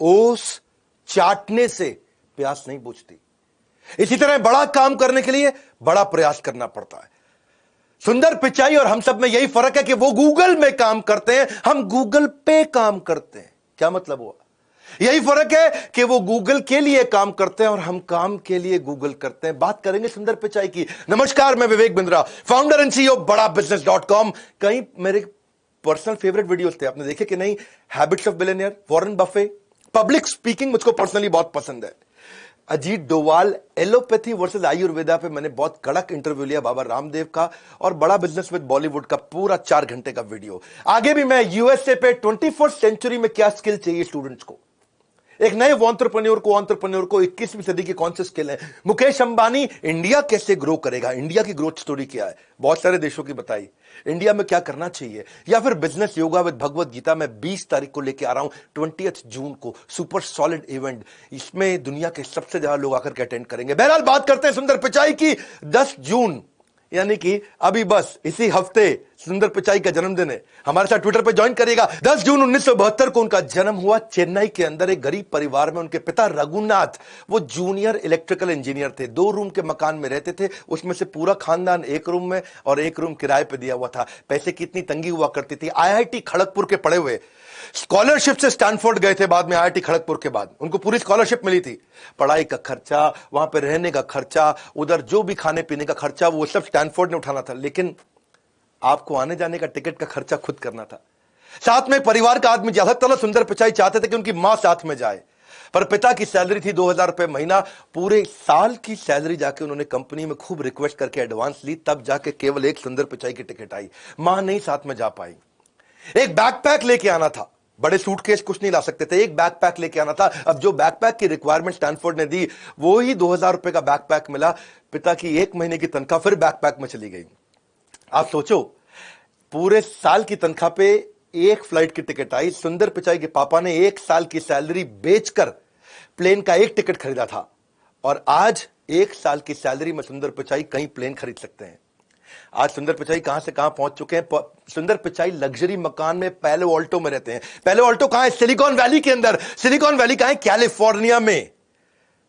ओस चाटने से प्यास नहीं बुझती। इसी तरह बड़ा काम करने के लिए बड़ा प्रयास करना पड़ता है। सुंदर पिचाई और हम सब में यही फर्क है कि वो गूगल में काम करते हैं, हम गूगल पे काम करते हैं। क्या मतलब हुआ? यही फर्क है कि वो गूगल के लिए काम करते हैं और हम काम के लिए गूगल करते हैं। बात करेंगे सुंदर पिचाई की। नमस्कार, मैं Vivek Bindra, founder and CEO बड़ा बिजनेस.com। कई मेरे पर्सनल फेवरेट वीडियोस थे, आपने देखे कि नहीं? Habits of billionaire, Warren Buffett, public speaking मुझको पर्सनली बहुत पसंद है। अजीत डोवाल, एलोपैथी वर्सेस आयुर्वेदा पे मैंने बहुत कड़क इंटरव्यू लिया बाबा रामदेव का, और बड़ा बिजनेस विद बॉलीवुड का पूरा 4 घंटे का वीडियो। आगे भी मैं यूएसए पे 21st सेंचुरी में क्या स्किल चाहिए स्टूडेंट्स को, एक नए एंटरप्रेन्योर को 21वीं सदी की कौन से स्किल है, मुकेश अंबानी इंडिया कैसे ग्रो करेगा, इंडिया की ग्रोथ स्टोरी क्या है, बहुत सारे देशों की बताई, इंडिया में क्या करना चाहिए, या फिर बिजनेस योगा विद भगवत गीता में 20 तारीख को लेके आ रहा हूं, 20 जून को, सुपर सॉलिड इवेंट। इसमें दुनिया के सबसे ज्यादा लोग आकर के अटेंड करेंगे। बहरहाल बात करते हैं सुंदर पिचाई की। 10 जून यानी कि अभी बस इसी हफ्ते सुंदर पिचाई का जन्मदिन है। हमारे साथ ट्विटर पे ज्वाइन करिएगा। 10 जून 1972 को उनका जन्म हुआ चेन्नई के अंदर एक गरीब परिवार में। उनके पिता रघुनाथ वो जूनियर इलेक्ट्रिकल इंजीनियर थे, 2 रूम के मकान में रहते थे, उसमें से पूरा खानदान 1 रूम में और 1 रूम किराए पे दिया हुआ था। पैसे की इतनी तंगी हुआ करती थी। आईआईटी खड़गपुर के पढ़े हुए, स्कॉलरशिप से स्टैनफोर्ड गए थे, बाद में आईआईटी खड़गपुर के बाद उनको पूरी स्कॉलरशिप मिली थी। पढ़ाई का खर्चा, वहां पे रहने का खर्चा, उधर जो भी खाने पीने का खर्चा, वो सब स्टैनफोर्ड ने उठाना था। लेकिन आपको आने जाने का टिकट का खर्चा खुद करना था। साथ में परिवार का आदमी जा सकता था। सुंदर पिचाई चाहते थे कि उनकी मां साथ में जाए, पर पिता की सैलरी थी 2000 रुपए महीना। पूरे साल की सैलरी जाके उन्होंने कंपनी में खूब रिक्वेस्ट करके एडवांस ली, तब जाके केवल एक सुंदर पिचाई की टिकट आई। मां नहीं साथ में जा पाई। एक बैकपैक लेके आना था, बड़े सूटकेस कुछ नहीं ला सकते थे, एक बैकपैक लेके आना था। अब जो बैकपैक की रिक्वायरमेंट स्टैनफोर्ड ने दी, वो ही 2000 रुपए का बैकपैक मिला। पिता की 1 महीने की तनख्वाह फिर बैकपैक में चली गई। आप सोचो, पूरे साल की तनख्वाह पे एक फ्लाइट की टिकट आई। सुंदर पिचाई के पापा ने 1 साल की सैलरी बेचकर प्लेन का एक टिकट खरीदा था, और आज 1 साल की सैलरी में सुंदर पिचाई कई प्लेन खरीद सकते हैं। आज सुंदर पिचाई कहां से कहां पहुंच चुके हैं। सुंदर पिचाई लग्जरी मकान में पैलो ऑल्टो में रहते हैं। पैलो ऑल्टो कहां है? सिलिकॉन वैली के अंदर। सिलिकॉन वैली कहां है? कैलिफोर्निया में।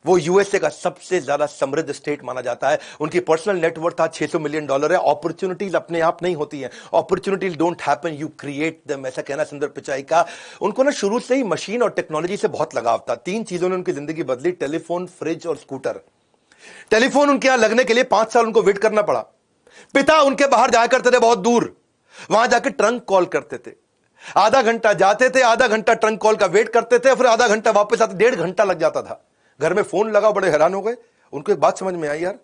वो यूएसए का सबसे ज्यादा समृद्ध स्टेट माना जाता है। उनकी पर्सनल नेटवर्थ था $600 मिलियन है। अपॉर्चुनिटीज अपने आप नहीं होती हैं, opportunities don't happen, you create them, ऐसा कहना सुंदर पिचाई का। उनको ना शुरू से ही मशीन और टेक्नोलॉजी से बहुत लगाव था। 3 चीजों ने उनकी जिंदगी बदली, टेलीफोन, फ्रिज और स्कूटर। टेलीफोन उनके यहां लगने के लिए 5 साल उनको वेट करना पड़ा। पिता उनके बाहर जाया करते थे बहुत दूर, वहां जाके ट्रंक कॉल करते थे। आधा घंटा जाते थे, आधा घंटा ट्रंक कॉल का वेट करते थे, फिर आधा घंटा वापस आते, 1.5 घंटा लग जाता था। घर में फोन लगा, बड़े हैरान हो गए। उनको एक बात समझ में आई यार,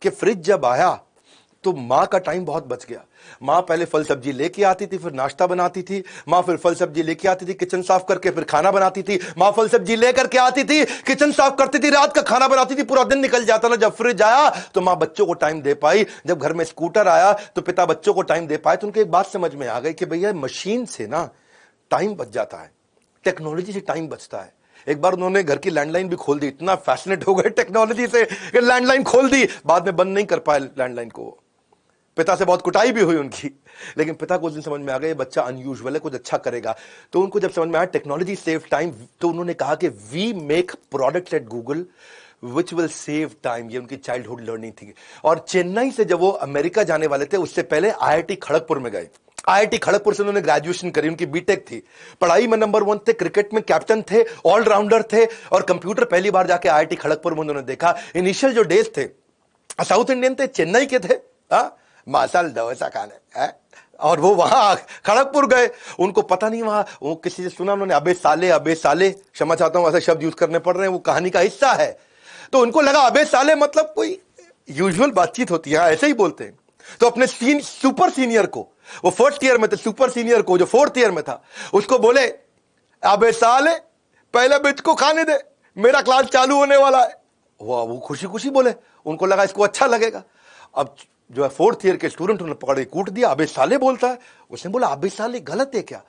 कि फ्रिज जब आया तो मां का टाइम बहुत बच गया। मां पहले फल सब्जी लेके आती थी, फिर नाश्ता बनाती थी। मां फिर फल सब्जी लेके आती थी, किचन साफ करके फिर खाना बनाती थी। मां फल सब्जी लेकर के आती थी, किचन साफ करती थी, रात का खाना बनाती थी, पूरा दिन निकल जाता था। जब फ्रिज आया तो मां बच्चों को टाइम दे पाई। जब घर में स्कूटर आया तो पिता बच्चों को टाइम दे पाए। तो उनको एक बात समझ में आ गई कि भैया मशीन से ना टाइम बच जाता है, टेक्नोलॉजी से टाइम बचता है। एक बार उन्होंने घर की लैंडलाइन भी खोल दी, इतना फैसिनेट हो गए टेक्नोलॉजी से कि लैंडलाइन खोल दी। बाद में बंद नहीं कर पाए लैंडलाइन को। पिता से बहुत कुटाई भी हुई उनकी, लेकिन पिता को उस दिन समझ में आ गया ये बच्चा अनयूजुअल है, कुछ अच्छा करेगा। तो उनको जब समझ में आया टेक्नोलॉजी सेव टाइम, तो उन्होंने कहा कि we make products at Google which will save time. ये उनकी चाइल्डहुड लर्निंग थी। और चेन्नई से जब वो अमेरिका जाने वाले थे, उससे पहले आईआईटी खड़गपुर में गए। आईआईटी खड़गपुर से उन्होंने ग्रेजुएशन करी, उनकी बीटेक थी। पढ़ाई में नंबर 1 थे, क्रिकेट में कैप्टन थे, ऑलराउंडर थे, और कंप्यूटर पहली बार जाके आईआईटी खड़गपुर में उन्होंने देखा। इनिशियल जो डेज थे, साउथ इंडियन थे, चेन्नई के थे, मसाल डोसा खाने, और वो वहां खड़गपुर गए। उनको पता नहीं, वहां वो किसी से सुना उन्होंने, अबे साले, क्षमा चाहता हूं ऐसे शब्द यूज करने पड़ रहे हैं, वो कहानी का हिस्सा है। तो उनको लगा अबे साले मतलब कोई यूजुअल बातचीत होती है, ऐसे ही बोलते हैं। तो अपने सुपर सीनियर को, वो 1st ईयर में थे, सुपर सीनियर को जो 4th ईयर में था, उसको बोले अबे साले पहले बिच को खाने दे, मेरा क्लास चालू होने वाला है। वो खुशी खुशी बोले, उनको लगा इसको अच्छा लगेगा। अब जो है 4th ईयर के स्टूडेंट उन्होंने पकड़ के कूट दिया, अबे साले बोलता है। उसने बोला अबे साले गलत है क्या?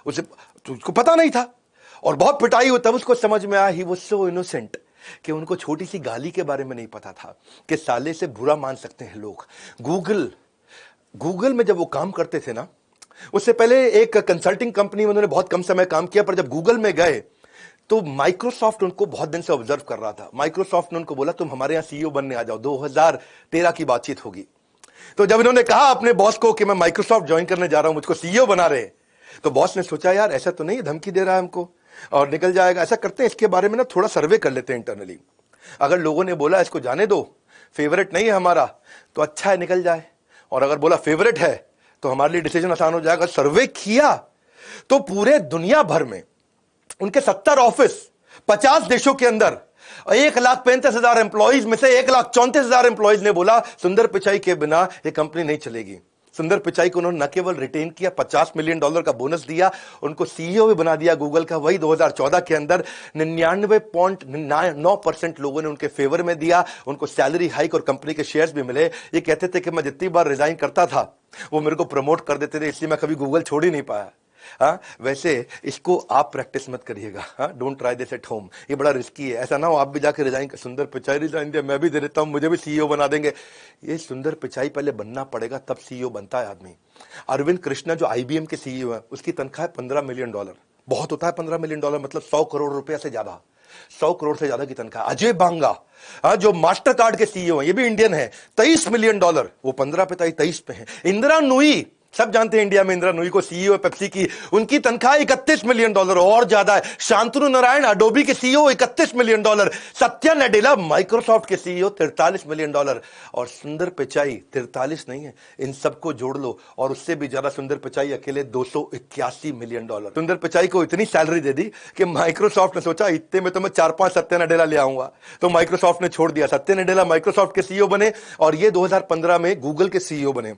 उसे तो उसको पता नहीं था, और बहुत पिटाई हुई। तब उसको समझ में आया ही वाज सो इनोसेंट, कि उनको छोटी सी गाली के बारे में नहीं पता था कि साले से बुरा मान सकते हैं लोग। गूगल में जब वो काम करते थे ना, उससे पहले एक कंसल्टिंग कंपनी में उन्होंने बहुत कम समय काम किया, पर जब गूगल में गए तो माइक्रोसॉफ्ट उनको बहुत दिन से ऑब्जर्व कर रहा था। माइक्रोसॉफ्ट ने उनको बोला तुम हमारे यहां सीईओ बनने आ जाओ, 2013 की बातचीत होगी। तो जब इन्होंने कहा अपने बॉस को कि मैं माइक्रोसॉफ्ट ज्वाइन करने जा रहा हूं, मुझको सीईओ बना रहे हैं, तो बॉस ने सोचा यार ऐसा तो नहीं धमकी दे रहा है हमको और निकल जाएगा। ऐसा करते हैं इसके बारे में ना थोड़ा सर्वे कर लेते हैं इंटरनली। अगर लोगों ने बोला इसको जाने दो, फेवरेट नहीं है हमारा, तो अच्छा है निकल जाए, और अगर बोला फेवरेट है तो हमारे लिए डिसीजन आसान हो जाएगा। सर्वे किया तो पूरे दुनिया भर में उनके 70 ऑफिस 50 देशों के अंदर 1,35,000 एम्प्लॉइज में से 1,34,000 एम्प्लॉइज ने बोला सुंदर पिचाई के बिना यह कंपनी नहीं चलेगी। सुंदर पिचाई को उन्होंने न केवल रिटेन किया, $50 मिलियन का बोनस दिया, उनको सीईओ भी बना दिया गूगल का। वही 2014 के अंदर 99.9% लोगों ने उनके फेवर में दिया, उनको सैलरी हाइक और कंपनी के शेयर्स भी मिले। ये कहते थे कि मैं जितनी बार रिजाइन करता था वो मेरे को प्रमोट कर देते थे, इसलिए मैं कभी गूगल छोड़ ही नहीं पाया। हाँ, वैसे इसको आप प्रैक्टिस मत करिएगा। हाँ, don't try this at home, ये बड़ा रिस्की है। ऐसा ना हो आप भी जाकर रिजाइन, सुंदर पिचाई रिजाइन दिया, मैं भी दे देता हूं, मुझे भी सीईओ बना देंगे। ये सुंदर पिचाई पहले बनना पड़ेगा, तब सीईओ बनता है आदमी। अरविंद कृष्णा जो आईबीएम के सीईओ है, उसकी तनख्वाह है $15 मिलियन। बहुत होता है $15 मिलियन, मतलब 100 करोड़ रुपया से ज्यादा, 100 करोड़ से ज्यादा की तनख्वाह। अजय बांगा जो मास्टर कार्ड के सीईओ है, ये भी इंडियन है, $23 मिलियन, वो 15 पे 23 पे है। इंदिरा नूई, सब जानते हैं इंडिया में इंदिरा नूई को, सीईओ पेप्सी की, उनकी तनख्वाह $31 मिलियन और ज्यादा है। शांतनु नारायण अडोबी के CEO $31 million. Satya Nadella Microsoft के सीईओ $43 मिलियन। और सुंदर पिचाई 43 नहीं है, इन सबको जोड़ लो और उससे भी ज्यादा सुंदर पिचाई अकेले $281 मिलियन। सुंदर पिचाई को इतनी सैलरी दे दी कि माइक्रोसॉफ्ट ने सोचा इतने में तो मैं 4-5 सत्या नडेला ले आऊंगा, तो माइक्रोसॉफ्ट ने छोड़ दिया। सत्या नडेला माइक्रोसॉफ्ट के सीईओ बने और ये 2015 में गूगल के सीईओ बने।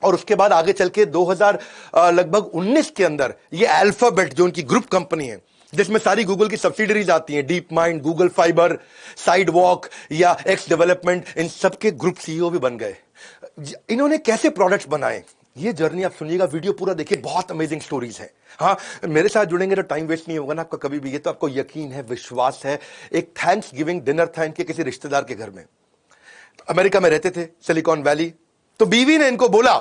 और उसके बाद आगे चल के 2019 के अंदर ये अल्फाबेट जो उनकी ग्रुप कंपनी है, जिसमें सारी गूगल की सब्सिडरीज आती हैं, deep mind, Google fibre, sidewalk या एक्स डेवलपमेंट, इन सबके ग्रुप सीईओ भी बन गए। इन्होंने कैसे प्रोडक्ट्स बनाए, ये जर्नी आप सुनिएगा, वीडियो पूरा देखिए, बहुत अमेजिंग स्टोरीज है। हाँ, मेरे साथ जुड़ेंगे तो टाइम वेस्ट नहीं होगा ना आपका कभी भी, ये तो आपको यकीन है, विश्वास है। एक थैंक्स गिविंग डिनर था इनके किसी रिश्तेदार के घर में, अमेरिका में रहते थे, सिलिकॉन वैली। तो बीवी ने इनको बोला,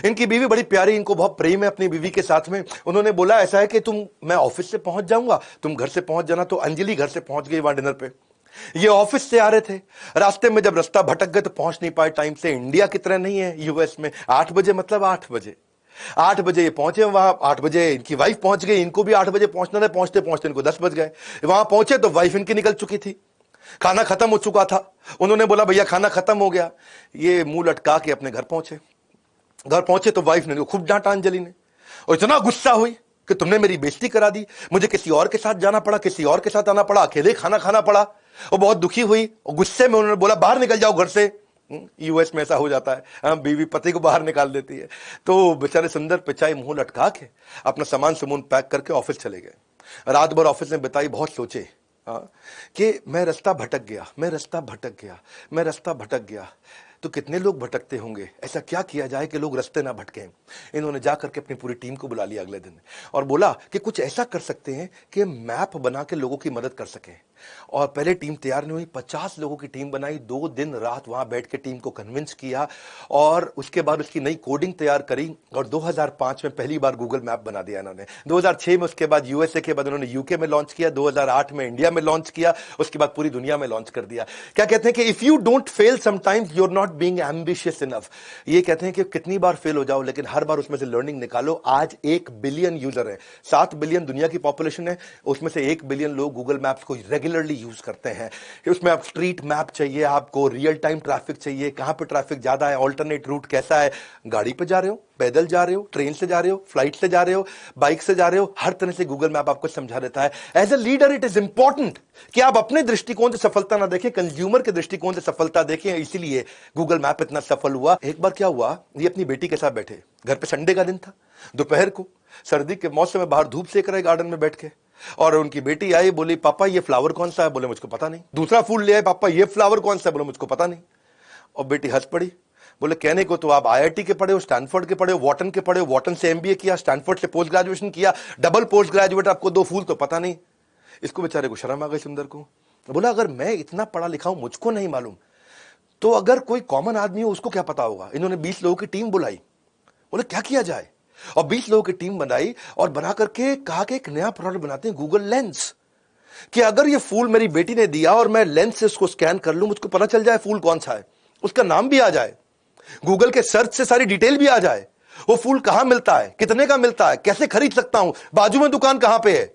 इनकी बीवी बड़ी प्यारी, इनको बहुत प्रेम है अपनी बीवी के साथ में। उन्होंने बोला ऐसा है कि मैं ऑफिस से पहुंच जाऊंगा, तुम घर से पहुंच जाना। तो अंजलि घर से पहुंच गई वहां डिनर पे। ये ऑफिस से आ रहे थे, रास्ते में जब रास्ता भटक गए तो पहुंच नहीं पाए टाइम से। इंडिया की तरह नहीं है यूएस में 8 बजे, मतलब 8 बजे, 8 बजे ये पहुंचे वहां। 8 बजे इनकी वाइफ पहुंच गई, इनको भी 8 बजे पहुंचना था। पहुंचते पहुंचते इनको 10 बज गए। वहां पहुंचे तो वाइफ इनकी निकल चुकी थी, खाना खत्म हो चुका था। उन्होंने बोला भैया खाना खत्म हो गया। ये मुंह लटका के अपने घर पहुंचे। घर पहुंचे तो वाइफ ने खूब डांटा अंजलि ने, और इतना गुस्सा हुई कि तुमने मेरी बेइज्जती करा दी, मुझे किसी और के साथ जाना पड़ा, किसी और के साथ आना पड़ा, अकेले खाना खाना पड़ा। और बहुत दुखी हुई और गुस्से में उन्होंने बोला बाहर निकल जाओ घर से। यूएस में ऐसा हो जाता है, हाँ, बीवी पति को बाहर निकाल देती है। तो बेचारे सुंदर पिचाई मुंह लटका के अपना सामान सुमून पैक करके ऑफिस चले गए। रात भर ऑफिस में बिताई, बहुत सोचे कि मैं रास्ता भटक गया, मैं रास्ता भटक गया, मैं रास्ता भटक गया। तो कितने लोग भटकते होंगे, ऐसा क्या किया जाए कि लोग रास्ते ना भटकें। इन्होंने जाकर के अपनी पूरी टीम को बुला लिया अगले दिन और बोला कि कुछ ऐसा कर सकते हैं कि मैप बना के लोगों की मदद कर सकें। और पहले टीम तैयार नहीं हुई, 50 लोगों की टीम बनाई, 2 दिन रात वहां बैठ के टीम को कन्विंस किया और उसके बाद उसकी नई कोडिंग तैयार करी। और 2005 में पहली बार गूगल मैप बना दिया इन्होंने। 2006 में उसके बाद यूएसए के बाद उन्होंने यूके में लॉन्च किया, 2008 में इंडिया में लॉन्च किया, उसके बाद पूरी दुनिया में लॉन्च कर दिया। क्या कहते हैं कि if you don't fail sometimes you are not being ambitious enough. ये कहते हैं कि कितनी बार फेल हो जाओ लेकिन हर बार उसमें से लर्निंग निकालो। आज 1 बिलियन यूजर है, 7 बिलियन दुनिया की पॉपुलेशन है, उसमें से 1 बिलियन लोग गूगल मैप्स को रेगुलरली यूज करते हैं। उसमें आप स्ट्रीट मैप चाहिए, आपको रियल टाइम ट्रैफिक चाहिए, कहां पे ट्रैफिक ज्यादा है, ऑल्टरनेट रूट कैसा है, गाड़ी पे जा रहे हो, पैदल जा रहे हो, ट्रेन से जा रहे हो, फ्लाइट से जा रहे हो, बाइक से जा रहे हो, हर तरह से गूगल मैप आपको समझा देता है। As a leader it is important कि आप अपने दृष्टिकोण से सफलता ना देखें, कंज्यूमर के दृष्टिकोण से सफलता देखें। इसीलिए गूगल मैप इतना सफल हुआ। एक बार क्या हुआ, ये अपनी बेटी के साथ बैठे घर पे, संडे का दिन था, दोपहर को, सर्दी के मौसम में बाहर धूप सेक रहे गार्डन में बैठ के। और उनकी बेटी आई, बोली पापा ये फ्लावर कौन सा है? बोले मुझको पता नहीं। दूसरा फूल ले आए, पापा ये फ्लावर कौन सा है? बोले मुझको पता नहीं। और बेटी हंस पड़ी, बोले कहने को तो आप आईआईटी के पढ़े हो, स्टैनफोर्ड के पढ़े हो, वॉटन के पढ़े हो, वॉटन से एमबीए किया, स्टैनफोर्ड से पोस्ट ग्रेजुएशन किया, डबल पोस्ट ग्रेजुएट, आपको 2 फूल तो पता नहीं। इसको बेचारे को शर्म आ गई सुंदर को। बोला अगर मैं इतना पढ़ा लिखा हूं, मुझको नहीं मालूम, तो अगर कोई कॉमन आदमी हो उसको क्या पता होगा। इन्होंने 20 लोगों की टीम बुलाई, बोले क्या किया जाए, और 20 लोगों की टीम बनाई और बना करके कहा कि एक नया प्रोडक्ट बनाते हैं, गूगल लेंस। कि अगर ये फूल मेरी बेटी ने दिया और मैं लेंस से उसको स्कैन कर लूं, मुझको पता चल जाए फूल कौन सा है, उसका नाम भी आ जाए, गूगल के सर्च से सारी डिटेल भी आ जाए, वो फूल कहां मिलता है, कितने का मिलता है, कैसे खरीद सकता हूं, बाजू में दुकान कहां पे है।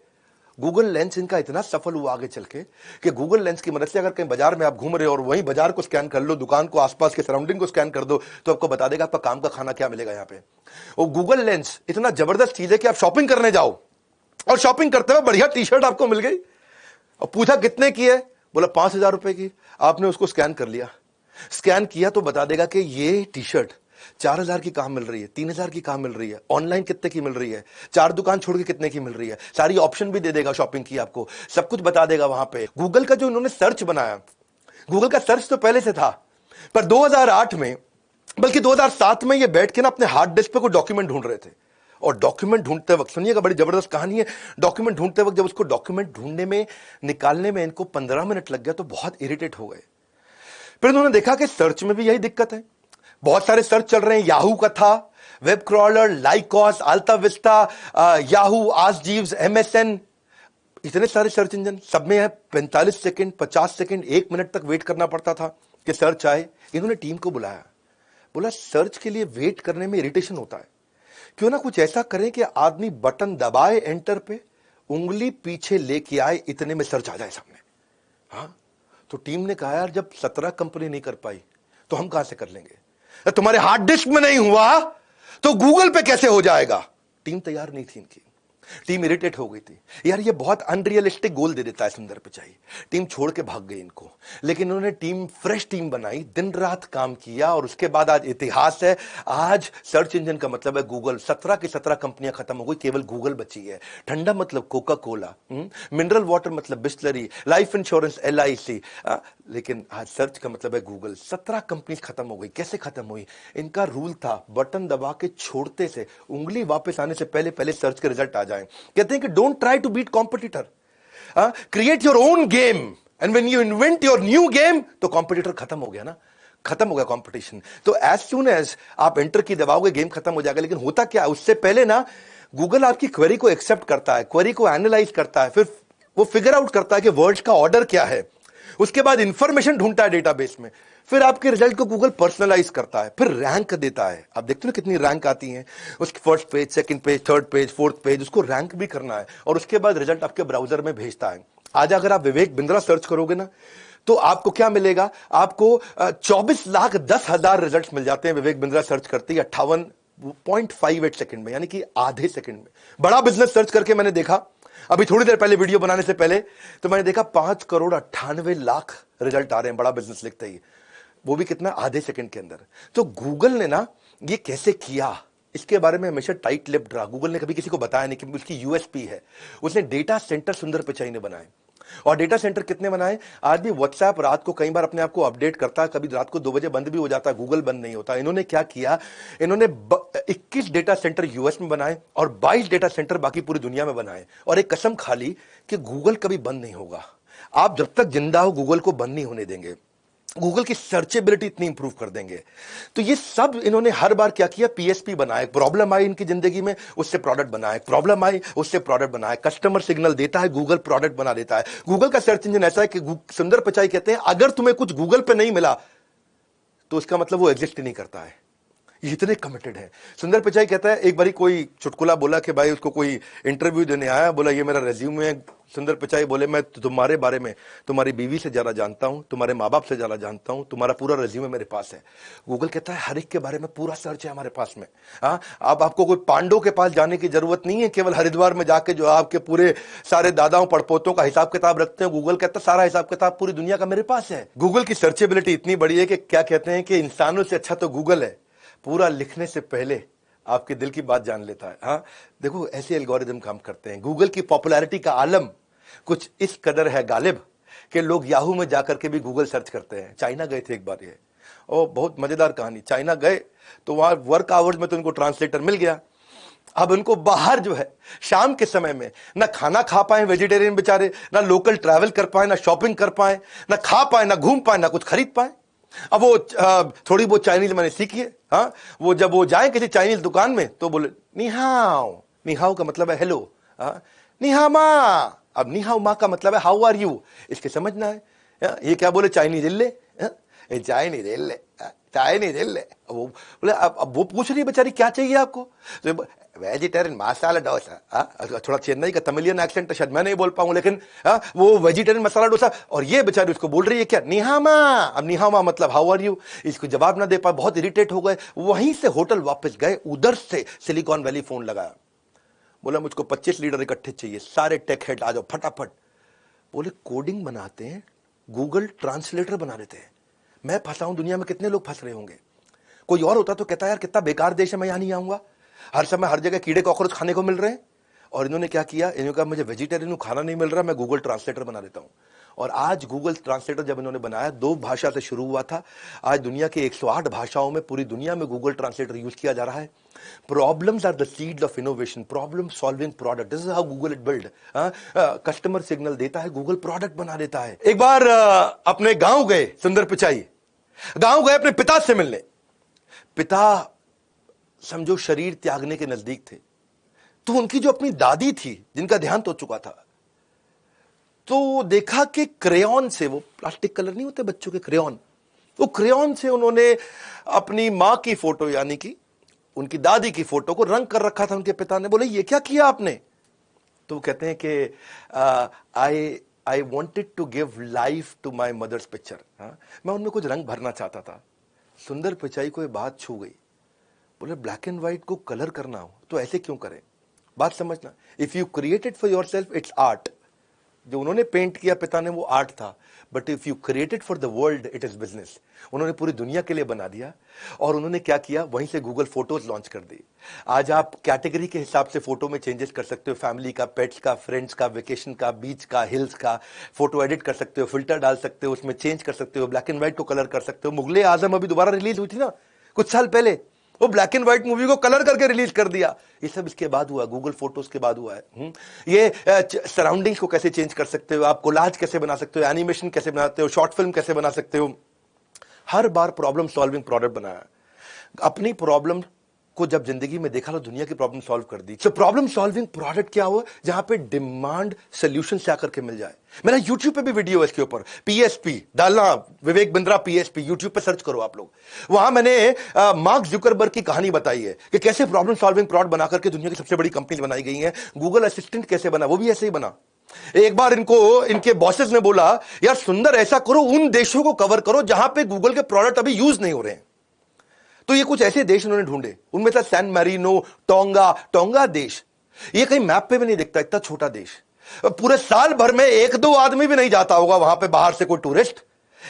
गूगल लेंस इनका इतना सफल हुआ आगे चल के कि गूगल लेंस की मदद से अगर कहीं बाजार में आप घूम रहे हो और वहीं बाजार को स्कैन कर लो, दुकान को, आसपास के सराउंडिंग को स्कैन कर दो, तो आपको बता देगा आपका काम का खाना क्या मिलेगा यहां पे। और गूगल लेंस इतना जबरदस्त चीज है कि आप शॉपिंग करने जाओ और शॉपिंग करते हुए बढ़िया टी शर्ट आपको मिल गई और पूछा कितने की है, बोला 5,000 रुपए की। आपने उसको स्कैन कर लिया, स्कैन किया तो बता देगा कि ये टी शर्ट 4,000 की कहां मिल रही है, 3,000 की कहां मिल रही है, ऑनलाइन कितने की मिल रही है, 4 दुकान छोड़ के कितने की मिल रही है, सारी ऑप्शन भी दे देगा शॉपिंग की, आपको सब कुछ बता देगा वहां पे। गूगल का जो इन्होंने सर्च बनाया, गूगल का सर्च तो पहले से था, पर 2008 में, बल्कि 2007 में ये बैठ के ना अपने हार्ड डिस्क पे कोई डॉक्यूमेंट ढूंढ रहे थे। और डॉक्यूमेंट ढूंढते वक्त, सुनिएगा बड़ी जबरदस्त कहानी है, डॉक्यूमेंट ढूंढते वक्त जब उसको डॉक्यूमेंट ढूंढने में, निकालने में इनको 15 मिनट लग गया तो बहुत इरिटेट हो गए। फिर उन्होंने देखा कि सर्च में भी यही दिक्कत है, बहुत सारे सर्च चल रहे हैं, याहू का था, web crawler, Lycos, AltaVista, Yahoo, Ask Jeeves, MSN, इतने सारे सर्च इंजन, सब में है 45 सेकंड, 50 सेकंड, 1 मिनट तक वेट करना पड़ता था कि सर्च आए। इन्होंने टीम को बुलाया, बोला सर्च के लिए वेट करने में इरिटेशन होता है, क्यों ना कुछ ऐसा करें कि आदमी बटन दबाए एंटर पे, उंगली पीछे लेके आए, इतने में सर्च आ जाए सामने। हाँ, तो टीम ने कहा यार जब 17 कंपनी नहीं कर पाई तो हम कहां से कर लेंगे, तुम्हारे हार्ड डिस्क में नहीं हुआ तो गूगल पे कैसे हो जाएगा। टीम तैयार नहीं थी इनकी, टीम इरिटेट हो गई थी, यार ये बहुत अनरियलिस्टिक गोल दे देता है सुंदर पिचाई। टीम छोड़ के भाग गई इनको, लेकिन उन्होंने टीम, फ्रेश टीम बनाई, दिन रात काम किया और उसके बाद आज इतिहास है। आज सर्च इंजन का मतलब है गूगल, 17 की 17 कंपनियां खत्म हो गई, केवल गूगल बची है। ठंडा मतलब कोका कोला, मिनरल वाटर मतलब बिस्लरी, लाइफ इंश्योरेंस LIC, लेकिन आज सर्च का मतलब है गूगल। 17 कंपनी खत्म हो गई। कैसे खत्म हुई, इनका रूल था बटन दबा के छोड़ते से, उंगली वापस आने से पहले पहले सर्च के रिजल्ट आ जाए। कहते हैं कि don't try to beat competitor, create your own game, and when you invent your new game तो कॉम्पिटिटर खत्म हो गया ना, खत्म हो गया कंपटीशन। तो एज सून एज आप एंटर की दबाओगे गेम खत्म हो जाएगा। लेकिन होता क्या है, उससे पहले ना गूगल आपकी क्वेरी को एक्सेप्ट करता है, क्वेरी को एनालाइज करता है, फिर वो फिगर आउट करता है कि वर्ड्स का ऑर्डर क्या है, उसके बाद इंफॉर्मेशन ढूंढता है डेटाबेस में, फिर आपके रिजल्ट को गूगल पर्सनलाइज करता है, फिर रैंक देता है। आप देखते हो ना कितनी रैंक आती है, उसकी first page, second page, third page, fourth page, उसको रैंक भी करना है और उसके बाद रिजल्ट आपके ब्राउजर में भेजता है। आज अगर आप विवेक बिंद्रा सर्च करोगे ना तो आपको क्या मिलेगा, आपको 24,10,000 रिजल्ट मिल जाते हैं विवेक बिंद्रा सर्च करते ही 58.58 सेकंड में, यानी कि आधे सेकंड में। बड़ा बिजनेस सर्च करके मैंने देखा, अभी थोड़ी देर पहले वीडियो बनाने से पहले, तो मैंने देखा 5,98,00,000 रिजल्ट आ रहे हैं बड़ा बिजनेस लिखते ही, वो भी कितना, आधे सेकंड के अंदर। तो गूगल ने ना ये कैसे किया, इसके बारे में हमेशा टाइट लिप्ड रहा। गूगल ने कभी किसी को बताया नहीं कि उसकी USP है। उसने डेटा सेंटर सुंदर पिचाई ने बनाए, और डेटा सेंटर कितने बनाए, आज भी व्हाट्सएप रात को कई बार अपने आप को अपडेट करता है, कभी रात को 2 बजे बंद भी हो जाता है, गूगल बंद नहीं होता। इन्होंने क्या किया, इन्होंने 21 डेटा सेंटर US में बनाए और 22 डेटा सेंटर बाकी पूरी दुनिया में बनाए, और एक कसम खा ली कि गूगल कभी बंद नहीं होगा। आप जब तक जिंदा हो गूगल को बंद नहीं होने देंगे, गूगल की सर्चेबिलिटी इतनी इंप्रूव कर देंगे। तो ये सब इन्होंने हर बार क्या किया, PSP बनाया। प्रॉब्लम आई इनकी जिंदगी में, उससे प्रोडक्ट बनाए, प्रॉब्लम आई उससे प्रोडक्ट बनाए, कस्टमर सिग्नल देता है, गूगल प्रोडक्ट बना देता है। गूगल का सर्च इंजन ऐसा है कि सुंदर पिचाई कहते हैं अगर तुम्हें कुछ गूगल पे नहीं मिला तो उसका मतलब वो एग्जिस्ट ही नहीं करता है। ये इतने कमिटेड है। सुंदर पिचाई कहता है, एक बारी कोई चुटकुला बोला कि भाई उसको कोई इंटरव्यू देने आया, बोला ये मेरा रेज्यूमे है। सुंदर पिचाई बोले मैं तुम्हारे बारे में तुम्हारी बीवी से ज्यादा जानता हूं, तुम्हारे माँ बाप से ज्यादा जानता हूं, तुम्हारा पूरा रेज्यूमे मेरे पास है। गूगल कहता है हर एक के बारे में पूरा सर्च है हमारे पास में। अब आपको कोई पांडव के पास जाने की जरूरत नहीं है, केवल हरिद्वार में जाके जो आपके पूरे सारे दादाओं पड़पोतों का हिसाब किताब रखते हैं, गूगल कहता है सारा हिसाब किताब पूरी दुनिया का मेरे पास है। गूगल की सर्चेबिलिटी इतनी बड़ी है कि क्या कहते हैं कि इंसानों से अच्छा तो गूगल है, पूरा लिखने से पहले आपके दिल की बात जान लेता है। हाँ, देखो ऐसे एल्गोरिदम काम करते हैं। गूगल की पॉपुलैरिटी का आलम कुछ इस कदर है गालिब कि लोग याहू में जाकर के भी गूगल सर्च करते हैं। चाइना गए थे एक बार ये, और बहुत मजेदार कहानी, चाइना गए तो वहां वर्क आवर्स में तो उनको ट्रांसलेटर मिल गया। अब उनको बाहर जो है शाम के समय में ना खाना खा पाए वेजिटेरियन बेचारे, ना लोकल ट्रैवल कर पाए, ना शॉपिंग कर पाए, ना खा पाए, ना घूम पाए, ना कुछ खरीद पाए। अब वो थोड़ी बहुत चाइनीज मैंने सीखी है। हाँ, वो जब वो जाए किसी चाइनीज दुकान में तो बोले निहाओ, निहाओ का मतलब है हेलो, निहामा, अब नी हाउ मा का मतलब है हाउ आर यू, इसके समझना है। ये क्या बोले, चाइनीज इल्ले, चाइनीज इल्ले, चाइनीज इल्ले। वो बोले अब वो पूछ रही है बेचारी क्या चाहिए आपको, तो वेजिटेरियन मसाला डोसा। थोड़ा चेन्नई का तमिलियन एक्सेंट तो शायद मैं नहीं बोल पाऊं, लेकिन वो वेजिटेरियन मसाला डोसा, और ये बेचारी उसको बोल रही है क्या, निहामा। अब निहामा मतलब हाउ आर यू, इसको जवाब ना दे पाए, बहुत इरिटेट हो गए। वहीं से होटल वापस गए, उधर से सिलिकॉन वैली फोन लगाया, बोला मुझको 25 लीटर इकट्ठे चाहिए, सारे टेक हेड आ जाओ फटाफट। बोले कोडिंग बनाते हैं, गूगल ट्रांसलेटर बना देते हैं। मैं फंसा हूं, दुनिया में कितने लोग फंस रहे होंगे। कोई और होता तो कहता यार कितना बेकार देश है, मैं यहां नहीं आऊंगा, हर समय हर जगह कीड़े कॉकरोच खाने को मिल रहे हैं। और इन्होंने क्या किया, इन्होंने कहा मुझे वेजिटेरियन खाना नहीं मिल रहा, मैं गूगल ट्रांसलेटर बना देता हूं। और आज गूगल ट्रांसलेटर जब इन्होंने बनाया, 2 भाषा से शुरू हुआ था, आज दुनिया के 108 भाषाओं में पूरी दुनिया में गूगल ट्रांसलेटर यूज किया जा रहा है। Problems are the seeds of innovation, problem solving product, this is how Google it build. Customer signal देता है, गूगल प्रोडक्ट बना देता है। एक बार अपने गांव गए सुंदर पिचाई, गांव गए अपने पिता से मिलने। पिता समझो शरीर त्यागने के नजदीक थे, तो उनकी जो अपनी दादी थी जिनका देहांत हो चुका था, तो देखा कि क्रेयॉन से, वो प्लास्टिक कलर नहीं होते बच्चों के क्रेयॉन, वो क्रेयॉन से उन्होंने अपनी मां की फोटो यानी कि उनकी दादी की फोटो को रंग कर रखा था। उनके पिता ने बोले ये क्या किया आपने, तो वो कहते हैं कि I wanted to give life to my mother's picture. मैं उनमें कुछ रंग भरना चाहता था। सुंदर पिचाई को ये बात छू गई, बोले ब्लैक एंड व्हाइट को कलर करना हो तो ऐसे क्यों करें। बात समझना, if you created for your self it's art. जो उन्होंने पेंट किया पिता ने वो आर्ट था, but if you created for the world it is business. उन्होंने पूरी दुनिया के लिए बना दिया। और उन्होंने क्या किया, वहीं से गूगल फोटोज लॉन्च कर दी। आज आप कैटेगरी के हिसाब से फोटो में चेंजेस कर सकते हो, फैमिली का, पेट्स का, फ्रेंड्स का, वेकेशन का, बीच का, हिल्स का, फोटो एडिट कर सकते हो, फिल्टर डाल सकते हो, उसमें चेंज कर सकते हो, ब्लैक एंड व्हाइट को कलर कर सकते हो। मुगले आजम अभी दोबारा रिलीज हुई थी ना कुछ साल पहले, वो ब्लैक एंड व्हाइट मूवी को कलर करके रिलीज कर दिया। ये सब इसके बाद हुआ, गूगल फोटोज के बाद हुआ है। ये सराउंडिंग्स को कैसे चेंज कर सकते हो, आप कोलाज कैसे बना सकते हो, एनिमेशन कैसे बनाते हो, शॉर्ट फिल्म कैसे बना सकते हो। हर बार प्रॉब्लम सॉल्विंग प्रोडक्ट बनाया। अपनी प्रॉब्लम को जब जिंदगी में देखा तो दुनिया की प्रॉब्लम सॉल्व कर दी। तो प्रॉब्लम सॉल्विंग प्रोडक्ट क्या हुआ, जहां पे डिमांड सोल्यूशन से आकर के मिल जाए। मेरा यूट्यूब पे भी वीडियो है इसके ऊपर, पीएसपी डालना, विवेक बिंद्रा पीएसपी, यूट्यूब पे सर्च करो आप लोग। वहां मैंने मार्क जुकरबर्ग की कहानी बताई है कि कैसे प्रॉब्लम सॉल्विंग प्रोडक्ट बनाकर के दुनिया की सबसे बड़ी कंपनी बनाई गई है। गूगल असिस्टेंट कैसे बना, वो भी ऐसे ही बना। एक बार इनको इनके बॉसेस ने बोला यार सुंदर ऐसा करो, उन देशों को कवर करो जहां पे गूगल के प्रोडक्ट अभी यूज नहीं हो रहे हैं। तो ये कुछ ऐसे देश उन्होंने ढूंढे, उनमें था सैन मैरिनो, टोंगा देश। ये कहीं मैप पे भी नहीं दिखता, इतना छोटा देश। पूरे साल भर में 1-2 आदमी भी नहीं जाता होगा वहां पे बाहर से कोई टूरिस्ट।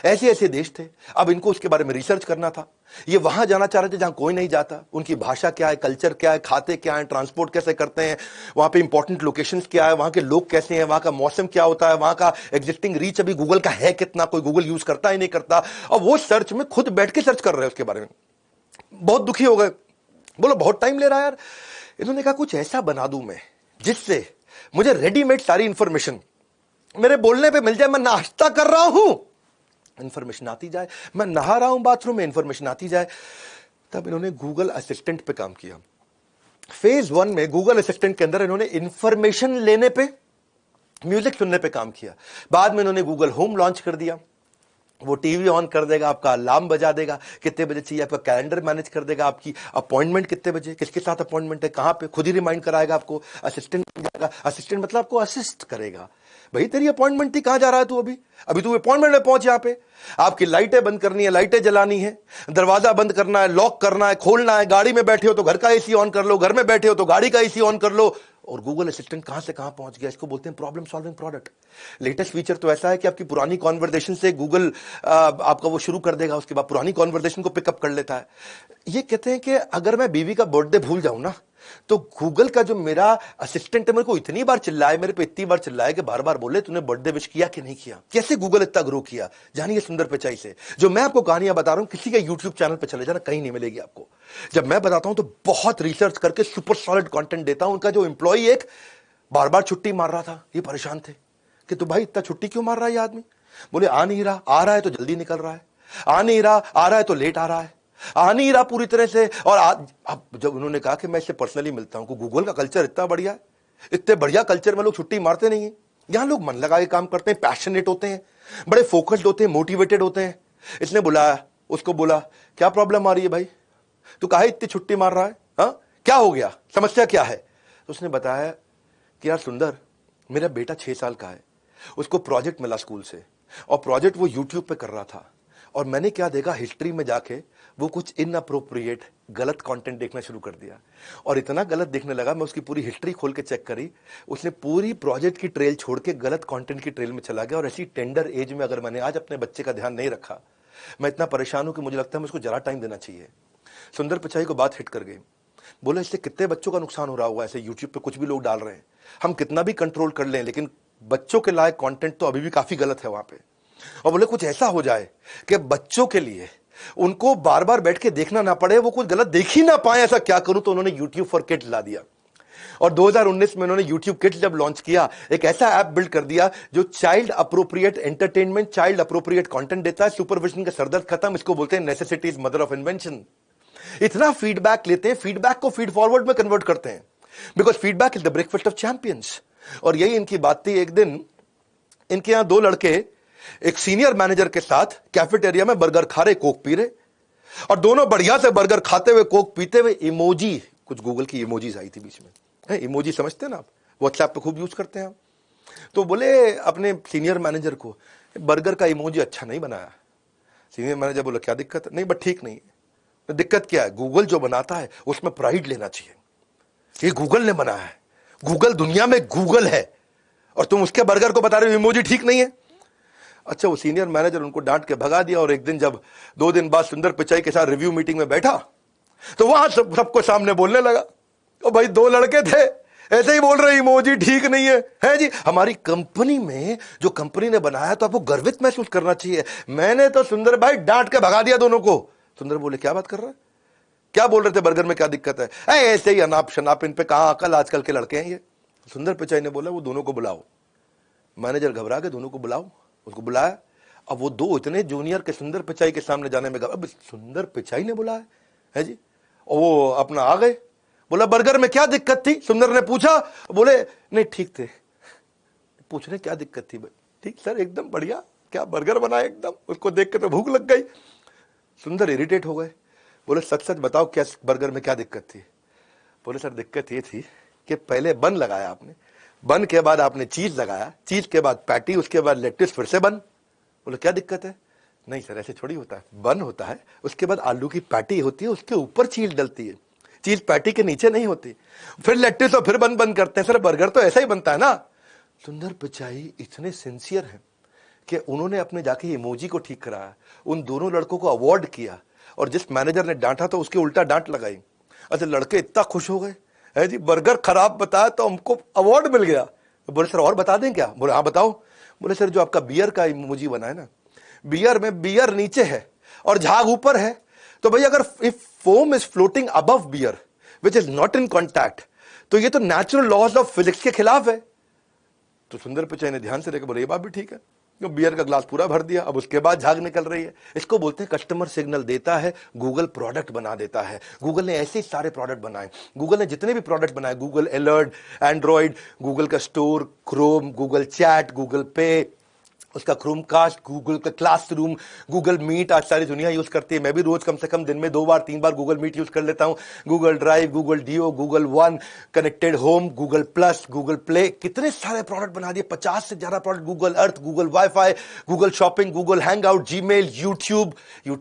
ऐसे ऐसे देश थे। अब इनको उसके बारे में रिसर्च करना था। ये वहां जाना चाह रहे थे जहां कोई नहीं जाता। उनकी भाषा क्या है, कल्चर क्या है, खाते क्या है, ट्रांसपोर्ट कैसे करते हैं, वहां पे इंपॉर्टेंट लोकेशंस क्या है, वहां के लोग कैसे हैं, वहां का मौसम क्या होता है, वहां का एग्जिस्टिंग रीच अभी गूगल का है कितना, कोई गूगल यूज करता ही नहीं करता। और वो सर्च में खुद बैठ के सर्च कर रहे हैं उसके बारे में। बहुत दुखी हो गए, बोलो बहुत टाइम ले रहा है यार। इन्होंने कहा कुछ ऐसा बना दूं मैं जिससे मुझे रेडीमेड सारी इंफॉर्मेशन मेरे बोलने पे मिल जाए। मैं नाश्ता कर रहा हूं, इंफॉर्मेशन आती जाए, मैं नहा रहा हूं बाथरूम में, इंफॉर्मेशन आती जाए। तब इन्होंने गूगल असिस्टेंट पे काम किया। फेज 1 में गूगल असिस्टेंट के अंदर इन्होंने इंफॉर्मेशन लेने पे, म्यूजिक सुनने पे काम किया। बाद में इन्होंने गूगल होम लॉन्च कर दिया। वो टीवी ऑन कर देगा, आपका अलार्म बजा देगा, कितने बजे चाहिए, आपका कैलेंडर मैनेज कर देगा, आपकी अपॉइंटमेंट कितने बजे, किसके साथ अपॉइंटमेंट है, कहां पे, खुद ही रिमाइंड कराएगा आपको। असिस्टेंट बन जाएगा। असिस्टेंट मतलब आपको असिस्ट करेगा। भाई तेरी अपॉइंटमेंट थी, कहां जा रहा है तू, अभी तू अपॉइंटमेंट में पहुंच। यहां पे आपकी लाइटें बंद करनी है, लाइटें जलानी है, दरवाजा बंद करना है, लॉक करना है, खोलना है। गाड़ी में बैठे हो तो घर का एसी ऑन कर लो, घर में बैठे हो तो गाड़ी का एसी ऑन कर लो। और गूगल असिस्टेंट कहां से कहां पहुंच गया। इसको बोलते हैं problem solving product. Latest feature तो ऐसा है कि आपकी पुरानी कॉन्वर्सेशन से गूगल आपका वो शुरू कर देगा, उसके बाद पुरानी कॉन्वर्सेशन को पिकअप कर लेता है। ये कहते हैं कि अगर मैं बीवी का बर्थडे भूल जाऊं ना, तो गूगल का जो मेरा असिस्टेंट है मेरे को इतनी बार चिल्लाए, मेरे पे इतनी बार चिल्लाए कि बार बार बोले तूने बर्थडे विश किया कि नहीं किया। कैसे गूगल इतना ग्रो किया, जानिए सुंदर पिचाई से। जो मैं आपको कहानियां बता रहा हूं, किसी का यूट्यूब चैनल पे चले जाना, कहीं नहीं मिलेगी आपको। जब मैं बताता हूं तो बहुत रिसर्च करके सुपर सॉलिड कंटेंट देता हूं। उनका जो एम्प्लॉई एक बार बार छुट्टी मार रहा था, ये परेशान थे कि तू भाई इतना छुट्टी क्यों मार रहा है ये आदमी। बोले आ नहीं रहा, आ रहा है तो जल्दी निकल रहा है, आ नहीं रहा, आ रहा है तो लेट आ रहा है, आ नहीं रहा पूरी तरह से। और अब जब उन्होंने कहा कि मैं इससे पर्सनली मिलता हूं, गूगल का कल्चर इतना बढ़िया है, इतने बढ़िया कल्चर में लोग छुट्टी मारते नहीं है। यहां लोग मन लगा के काम करते हैं, पैशनेट होते हैं, बड़े फोकस्ड होते हैं, मोटिवेटेड होते हैं। इसने बुलाया, उसको बोला क्या प्रॉब्लम आ रही है भाई, तू काहे इतनी छुट्टी मार रहा है, हाँ क्या हो गया, समस्या क्या है। तो उसने बताया कि यार सुंदर, मेरा बेटा 6 साल का है, उसको प्रोजेक्ट मिला स्कूल से, और प्रोजेक्ट वो यूट्यूब पे कर रहा था, और मैंने क्या देखा, हिस्ट्री में जाके वो कुछ इनअप्रोप्रिएट गलत कंटेंट देखना शुरू कर दिया, और इतना गलत देखने लगा, मैं उसकी पूरी हिस्ट्री खोल के चेक करी, उसने पूरी प्रोजेक्ट की ट्रेल छोड़ के गलत कंटेंट की ट्रेल में चला गया। और ऐसी टेंडर एज में अगर मैंने आज अपने बच्चे का ध्यान नहीं रखा, मैं इतना परेशान हूं कि मुझे लगता है मुझको जरा टाइम देना चाहिए। सुंदर पिचाई को बात हिट कर गई, बोला इससे कितने बच्चों का नुकसान हो रहा होगा, ऐसे यूट्यूब पे कुछ भी लोग डाल रहे हैं, हम कितना भी कंट्रोल कर लें लेकिन बच्चों के लायक कंटेंट तो अभी भी काफी गलत है वहां पे। और बोले कुछ ऐसा हो जाए कि बच्चों के लिए उनको बार बार बैठ के देखना ना पड़े, वो कुछ गलत देख ही ना पाए, ऐसा क्या करूं। तो उन्होंने YouTube फॉर किड्स ला दिया, और 2019 में उन्होंने YouTube किड्स जब लॉन्च किया, एक ऐसा ऐप बिल्ड कर दिया जो child appropriate entertainment, child appropriate content देता है। सुपरविजन का सरदर्द खत्म, इसको बोलते हैं necessity is mother of invention. इतना फीडबैक लेते हैं, फीडबैक को फीड फॉरवर्ड में कन्वर्ट करते हैं, because feedback is the breakfast of champions. और यही इनकी बात थी। एक दिन इनके यहां 2 लड़के एक सीनियर मैनेजर के साथ कैफेटेरिया में बर्गर खा रहे, कोक पी रहे, और दोनों बढ़िया से बर्गर खाते हुए, कोक पीते हुए, इमोजी, कुछ गूगल की इमोजीज आई थी बीच में, इमोजी समझते हैं ना आप, व्हाट्सएप पे खूब यूज करते हैं आप। तो बोले अपने सीनियर मैनेजर को, बर्गर का इमोजी अच्छा नहीं बनाया। सीनियर मैनेजर बोला क्या दिक्कत है, नहीं बट ठीक नहीं है। दिक्कत क्या है, गूगल जो बनाता है उसमें प्राइड लेना चाहिए, ये गूगल ने बनाया है, गूगल दुनिया में गूगल है, और तुम उसके बर्गर को बता रहे हो इमोजी ठीक नहीं है। अच्छा, वो सीनियर मैनेजर उनको डांट के भगा दिया। और एक दिन जब 2 दिन बाद सुंदर पिचाई के साथ रिव्यू मीटिंग में बैठा, तो वहां सबको सामने बोलने लगा, ओ भाई 2 लड़के थे ऐसे ही बोल रहे इमोजी ठीक नहीं है जी, हमारी कंपनी में जो कंपनी ने बनाया तो आपको गर्वित महसूस करना चाहिए, मैंने तो सुंदर भाई डांट के भगा दिया दोनों को। सुंदर बोले क्या बात कर रहा है, क्या बोल रहे थे, बर्गर में क्या दिक्कत है, ऐसे ही अनाप शनाप, इन पे कहां अकल, आजकल के लड़के हैं ये। सुंदर पिचाई ने बोला वो दोनों को बुलाओ। मैनेजर घबरा के दोनों को बुलाओ, उसको बुलाया। अब वो 2 इतने जूनियर के सुंदर पिचाई के सामने जाने में, अब सुंदर पिचाई ने बुलाया है जी, और वो अपना आ गए। बोला बर्गर में क्या दिक्कत थी, सुंदर ने पूछा, बोले नहीं ठीक थे। पूछ रहे क्या दिक्कत थी भाई, ठीक सर एकदम बढ़िया, क्या बर्गर बनाया एकदम, उसको देख के तो भूख लग गई। सुंदर इरिटेट हो गए, बोले सच सच बताओ क्या बर्गर में क्या दिक्कत थी। बोले सर दिक्कत ये थी कि पहले बन लगाया आपने, बन के बाद आपने चीज लगाया, चीज के बाद पैटी, उसके बाद लेट्टिस, फिर से बन। बोले क्या दिक्कत है, नहीं सर ऐसे थोड़ी होता है, बन होता है, उसके बाद आलू की पैटी होती है, उसके ऊपर चीज डलती है, चीज पैटी के नीचे नहीं होती, फिर लेट्टिस और फिर बन करते हैं। सर बर्गर तो ऐसा ही बनता है ना। सुंदर पिचाई इतने सिंसियर हैं कि उन्होंने अपने जाके इमोजी को ठीक कराया, उन दोनों लड़कों को अवार्ड किया, और जिस मैनेजर ने डांटा तो उसके उल्टा डांट लगाई। अच्छा, लड़के इतना खुश हो गए है जी, बर्गर खराब बताया तो हमको अवार्ड मिल गया। बोले सर और बता दें क्या, बोले हाँ बताओ। बोले सर जो आपका बियर का इमोजी बना है ना, बियर में बियर नीचे है और झाग ऊपर है, तो भाई अगर if foam is floating above beer which is not in contact, तो ये तो नेचुरल लॉज ऑफ फिजिक्स के खिलाफ है। तो सुंदर पिचाई ने ध्यान से देखा, बोले ये बात भी ठीक है, तो बियर का ग्लास पूरा भर दिया, अब उसके बाद झाग निकल रही है। इसको बोलते हैं कस्टमर सिग्नल देता है, गूगल प्रोडक्ट बना देता है। गूगल ने ऐसे सारे प्रोडक्ट बनाए, गूगल ने जितने भी प्रोडक्ट बनाए, गूगल अलर्ट, एंड्रॉइड, गूगल का store, Chrome, Google chat, Google पे, उसका क्रोमकास्ट, गूगल का क्लासरूम, गूगल मीट, आज सारी दुनिया यूज करती है, मैं भी रोज कम से कम दिन में 2 बार 3 बार गूगल मीट यूज कर लेता हूं। Google drive, Google do, Google one, connected home, Google plus, Google play, कितने सारे प्रोडक्ट बना दिए, 50 से ज्यादा product, Google Earth, Google wifi, Google shopping, Google hangout, Gmail, YouTube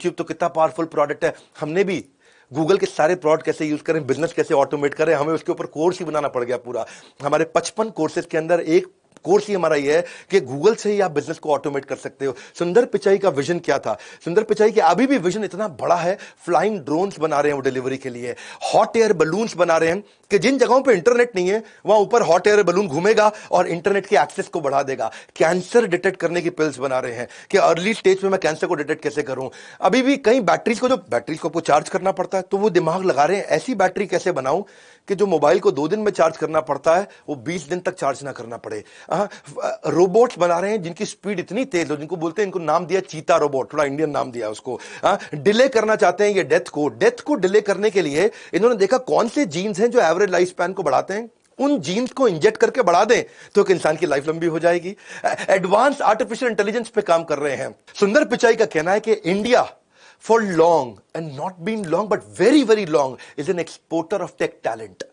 तो कितना पावरफुल प्रोडक्ट है। हमने भी गूगल के सारे प्रोडक्ट कैसे यूज करें, बिजनेस कैसे ऑटोमेट करें, हमें उसके ऊपर कोर्स ही बनाना पड़ गया पूरा। हमारे 55 कोर्सेज के अंदर एक कोर्स ही हमारा ये है कि गूगल से ही आप बिजनेस को ऑटोमेट कर सकते हो। सुंदर पिचाई का विजन क्या था, सुंदर पिचाई के अभी भी विजन इतना बड़ा है, फ्लाइंग ड्रोन्स बना रहे हैं वो डिलीवरी के लिए, हॉट एयर बलून्स बना रहे हैं कि जिन जगहों पे इंटरनेट नहीं है वहां ऊपर हॉट एयर बलून घूमेगा और इंटरनेट के एक्सेस को बढ़ा देगा। कैंसर डिटेक्ट करने की पिल्स बना रहे हैं कि अर्ली स्टेज में मैं कैंसर को डिटेक्ट कैसे करूं। अभी भी कई बैटरीज को आपको चार्ज करना पड़ता है, तो वो दिमाग लगा रहे हैं ऐसी बैटरी कैसे बनाऊं कि जो मोबाइल को 2 दिन में चार्ज करना पड़ता है वो 20 दिन तक चार्ज ना करना पड़े। रोबोट्स बना रहे हैं जिनकी स्पीड इतनी तेज हो, जिनको बोलते हैं, इनको नाम दिया चीता रोबोट, थोड़ा इंडियन नाम दिया उसको। डिले करना चाहते हैं ये डेथ को डिले करने के लिए इन्होंने देखा कौन से जीन्स हैं जो एवरेज लाइफ स्पैन को बढ़ाते हैं, उन जीन्स को इंजेक्ट करके बढ़ा दें तो एक इंसान की लाइफ लंबी हो जाएगी। एडवांस आर्टिफिशियल इंटेलिजेंस पे काम कर रहे हैं। सुंदर पिचाई का कहना है कि India for long and not been long but very very long is an exporter of tech talent.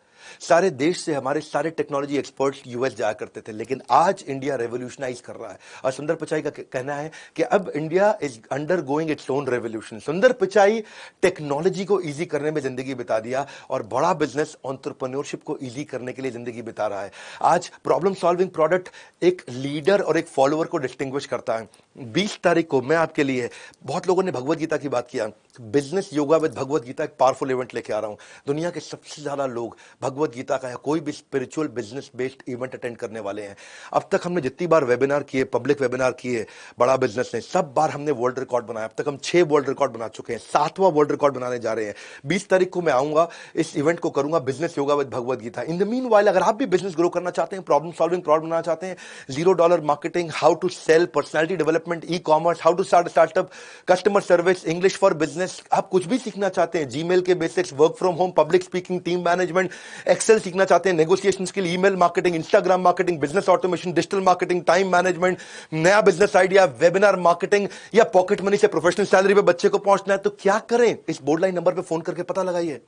सारे देश से हमारे सारे टेक्नोलॉजी एक्सपर्ट्स यूएस जाया करते थे, लेकिन आज इंडिया रेवोल्यूशनाइज कर रहा है। और सुंदर पिचाई का कहना है कि अब India is under going its own revolution. सुंदर पिचाई टेक्नोलॉजी को इजी करने में जिंदगी बिता दिया और बड़ा बिजनेस एंटरप्रेन्योरशिप को इजी करने के लिए जिंदगी बिता रहा है। आज प्रॉब्लम सॉल्विंग प्रोडक्ट एक लीडर और एक फॉलोअर को डिस्टिंग्विश करता है। 20 तारीख को मैं आपके लिए, बहुत लोगों ने भगवत गीता की बात किया, बिजनेस योगा विद भगवत गीता एक पावरफुल इवेंट लेके आ रहा हूं। दुनिया के सबसे ज्यादा लोग भगवत गीता का या कोई भी spiritual business based event attend करने वाले हैं। अब तक हमने जितनी बार वेबिनार किए, पब्लिक वेबिनार किए बड़ा बिजनेस ने, सब बार हमने वर्ल्ड रिकॉर्ड बनाया। अब तक हम 6 वर्ल्ड रिकॉर्ड बना चुके हैं, 7वां वर्ल्ड रिकॉर्ड बनाने जा रहे हैं। 20 तारीख को मैं आऊंगा, इस इवेंट को करूंगा business yoga with Bhagavad Gita. In the meanwhile अगर आप भी बिजनेस ग्रो करना चाहते हैं, प्रॉब्लम सॉल्विंग प्रोडक्ट बनाना चाहते हैं, $0 marketing, how to sell, personality development, e commerce, how to start startup, customer service, English for business, आप कुछ भी सीखना चाहते हैं, जीमेल के basics, work from home, public speaking, team management, Excel सीखना चाहते हैं, negotiation skill, email marketing, Instagram marketing, business automation, digital marketing, time management, नया बिजनेस आइडिया, वेबिनार मार्केटिंग या पॉकेट मनी से प्रोफेशनल सैलरी पे बच्चे को पहुंचना है, तो क्या करें? इस बोर्ड लाइन नंबर पे फोन करके पता लगाइए।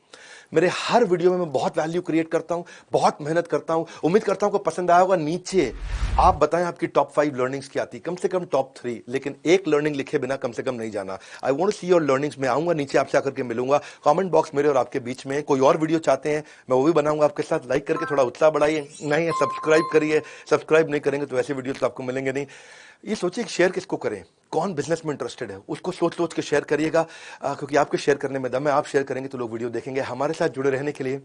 मेरे हर वीडियो में मैं बहुत वैल्यू क्रिएट करता हूं, बहुत मेहनत करता हूं। उम्मीद करता हूं कि पसंद आया होगा। नीचे आप बताएं आपकी टॉप 5 लर्निंग्स क्या थी, कम से कम टॉप 3, लेकिन एक लर्निंग लिखे बिना कम से कम नहीं जाना। I want to see your learnings. मैं आऊंगा, नीचे आपसे आकर के मिलूंगा। कमेंट बॉक्स मेरे और आपके बीच में। कोई और वीडियो चाहते हैं मैं वो भी बनाऊंगा आपके साथ। लाइक करके थोड़ा उत्साह बढ़ाइए, नहीं है सब्सक्राइब करिए। सब्सक्राइब नहीं करेंगे तो ऐसे वीडियोस तो आपको मिलेंगे नहीं। ये सोचिए शेयर किसको करें, कौन बिजनेस में इंटरेस्टेड है, उसको सोच सोच के शेयर करिएगा, क्योंकि आपके शेयर करने में दम है। आप शेयर करेंगे तो लोग वीडियो देखेंगे। हमारे साथ जुड़े रहने के लिए,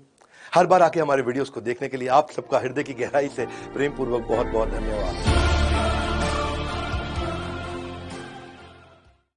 हर बार आके हमारे वीडियोस को देखने के लिए आप सबका हृदय की गहराई से प्रेम पूर्वक बहुत बहुत धन्यवाद।